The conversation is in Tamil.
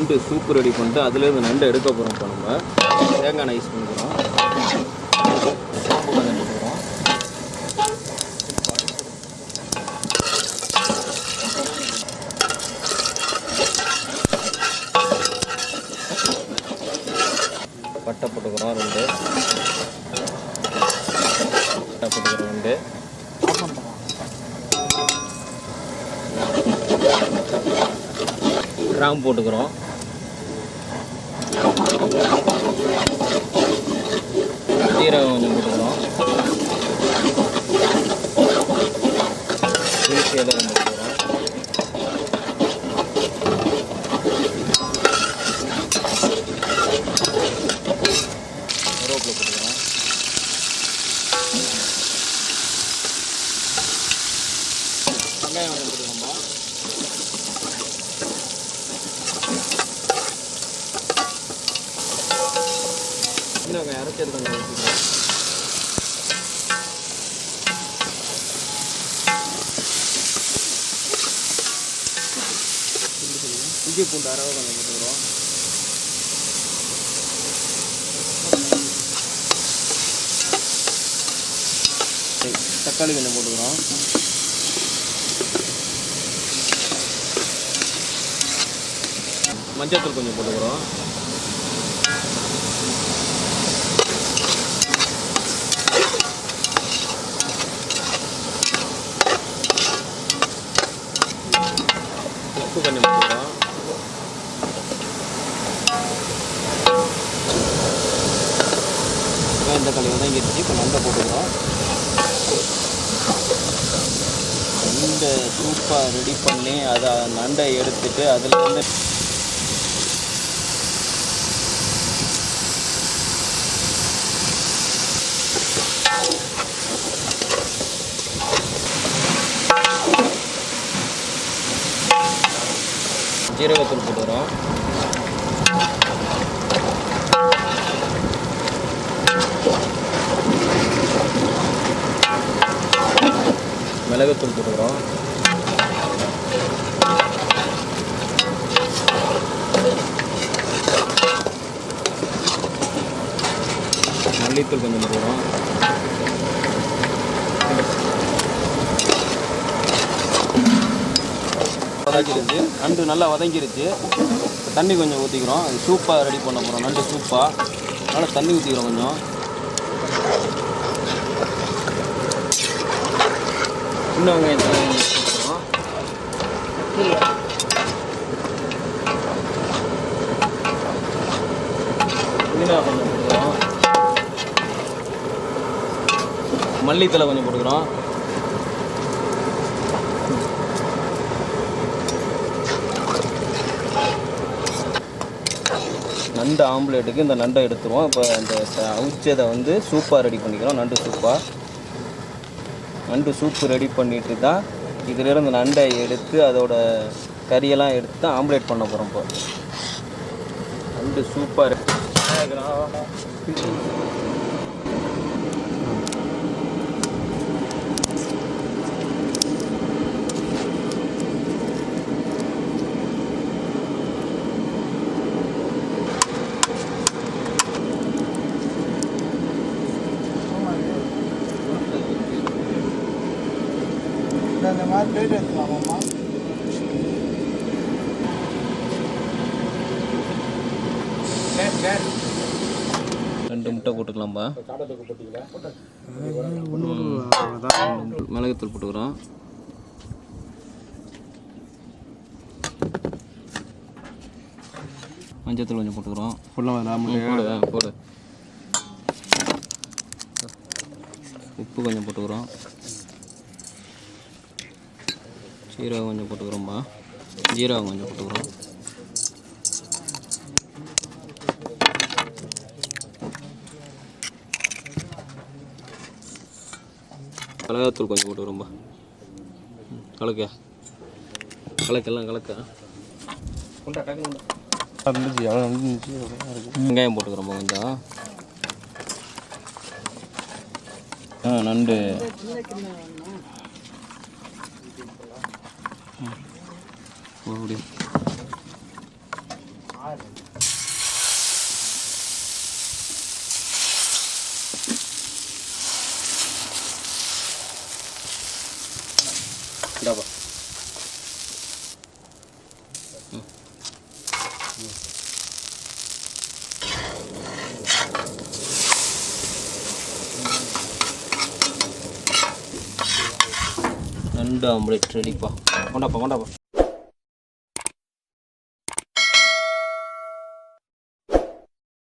நண்டு சூப்பு ரெடி பண்ணிட்டு அதுலேருந்து நண்டு எடுக்க போகிறோம். இப்போ நம்ம தேங்காய் எண்ணெய் யூஸ் பண்ணிக்கிறோம். சோம்பு கொஞ்சம் போட்டுக்கிறோம். பட்டை போட்டுக்கிறோம் 2. பட்டை போட்டுக்கிறோம் 2. கிராம்பு போட்டுக்கிறோம். சீரகம் கொஞ்சம் போட்டுக்கிறோம். துளசி இலை கொஞ்சம் போட்டுக்கிறோம். கருவேப்பிலை போட்டுக்கிறோம். வெங்காயம் கொஞ்சம் போட்டுக்கோமா. இன்னும் அரைச்சது கொஞ்சம் ஊற்றிக்கிறோம். இஞ்சி பூண்டு அரவை கொஞ்சம் போட்டுக்கிறோம். தக்காளி கொஞ்சம் போட்டுக்கிறோம். மஞ்சள் கொஞ்சம் போட்டுக்கிறோம். உப்பு கொஞ்சம் போட்டுக்கிறோம். இந்த களி வதங்கிடுச்சு. இப்போ நண்டை போட்டுக்கிறோம். நண்டை சூப்பாக ரெடி பண்ணி அதை நண்டை எடுத்துட்டு அதில் வந்து ஜீரகத்தூள் போட்டுக்கிறோம். மிளகுத்தூள் போட்டுக்கிறோம். மல்லித்தூள் கொஞ்சம் போட்டுக்கிறோம். வதக்கிடுச்சு. நண்டு நல்லா வதங்கிருச்சு. தண்ணி கொஞ்சம் ஊற்றிக்கிறோம். அது சூப்பாக ரெடி பண்ண போகிறோம். நண்டு சூப்பாக. அதனால் தண்ணி ஊற்றிக்கிறோம் கொஞ்சம். இன்னும் வெங்காயம் ஊற்றிக்கிறோம். புதினா கொஞ்சம் போட்டுக்கிறோம். மல்லித்தலை கொஞ்சம் போட்டுக்கிறோம். நண்டு ஆம்லேட்டுக்கு இந்த நண்டை எடுத்துருவோம். இப்போ இந்த அவிச்சதை வந்து சூப்பாக ரெடி பண்ணிக்கிறோம். நண்டு சூப்பாக. நண்டு சூப்பு ரெடி பண்ணிட்டு தான் இதிலிருந்து நண்டை எடுத்து அதோட கறியெல்லாம் எடுத்து தான் ஆம்லேட் பண்ண போகிறோம். இப்போ நண்டு சூப்பாக இந்த மாதிரி பிளேட் எடுத்துக்கலாமாம்மா? 2 முட்டை போட்டுக்கலாம்பா. மிளகுத்தூள் போட்டுக்கிறோம். மஞ்சத்தூள் கொஞ்சம் போட்டுக்கிறோம். போடு. உப்பு கொஞ்சம் போட்டுக்கிறோம். சீரகம் கொஞ்சம் போட்டுக்கிறோம்பா. ஜீரகம் கொஞ்சம் போட்டுக்கிறோம். மிளகாத்தூள் கொஞ்சம் போட்டுக்கிறோம்பா. கலக்கெல்லாம் கலக்க. வெங்காயம் போட்டுக்கிறோம்பா கொஞ்சம். நண்டு அப்படி இந்தாப்பா. நண்டு ஆம்லேட் ரெடிப்பா. கொண்டாப்பா கொண்டாப்பா.